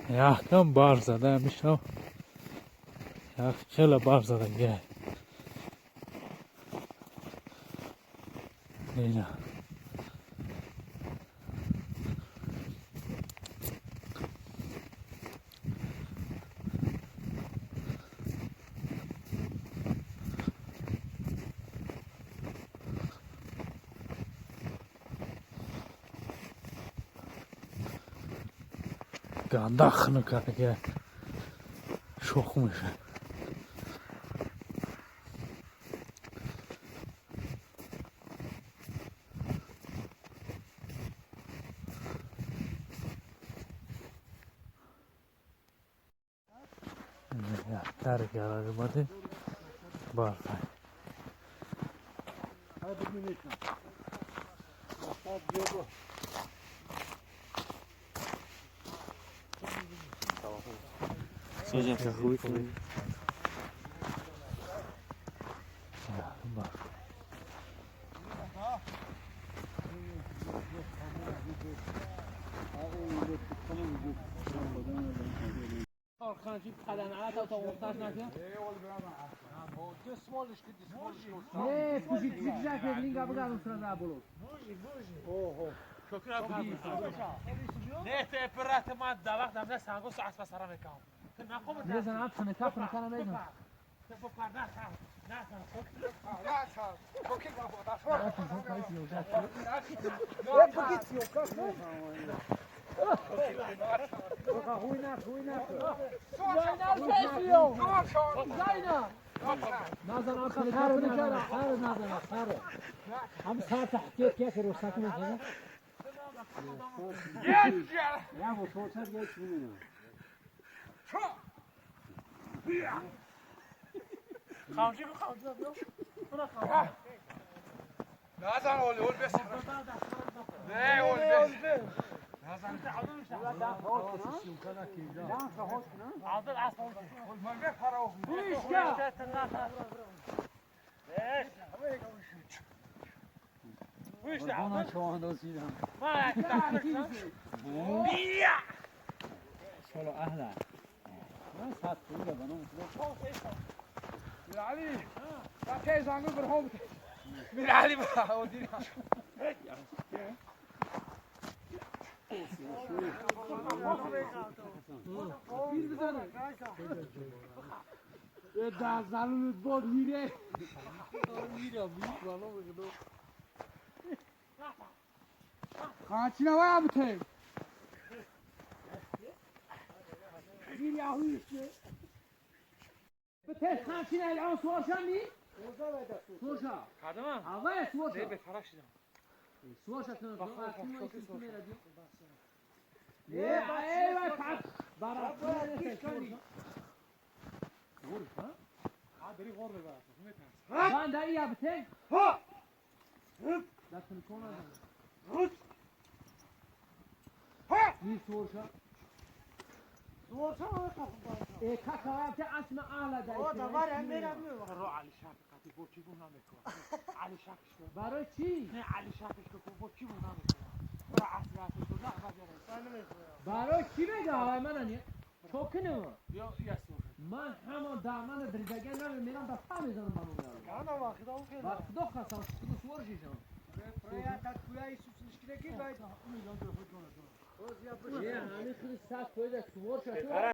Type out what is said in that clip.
Yaxkam bar zade میشم. خیلی بار زدم گه اینه گندخ نکنه که شوخ میشه در گراج بده بار فای سوژه خوبی خوبی خانجی قدم عطا تا وقتش نکن دسمالش که دسمالش نه کوچیک کوچیک جاکت لینگا بگم سر نبولو اوه شکر ابی نه ته پرات ما دوق دم سانگو ساعت سر میکنم نقوم میزن عطا نکاف نکنم میدم تفو پردا نه نازن عطا نکاف نکنم خیر نازن خیر هم ساعت حكيت كيف روسك مثلا يا ابو صوتك جايش منو خامجي نازن اول بس نه اول بس نازن عادل عصام ما بفروا ويش انا شو عنده سيدهم ما بيا شلو اهلا ما ساعت طويله بنوم من علي لا كيس عم برهم من علي بقى ودينا ده زنون بود میره میره بالا بگو خاطی نوام ته میری آهویش بته خاطی نه الان سوارشم می سوارشم خدمه اول سوارشم به فرش دیدم سوارشم خاطی ما چیزی میره دی نه ایوه تعب برای چیز کنی ها داری غور ببر من داری یا بته ها دستن کنه ها می سوارشم سوارشم ای کاکا که اسم اعلی داری او دوباره هم میرم رو علی شاک قطی بوچی بو نمیکنه علی شاکش کن برای چی نه علی شاکش کن بوچی بو نمیکنه رو اصلاحش کن نه بگیره برای چی بگه آقای من انیه چوکنه یا سوارش من همون دامن درجگه نمیرم دستا میزنم با اون انا واخد او كده بس خدا خواستم شکل سوارشیشم يا تاكويا يسوس نشكلك بايد یه همین خیلی سخت باید سوار شد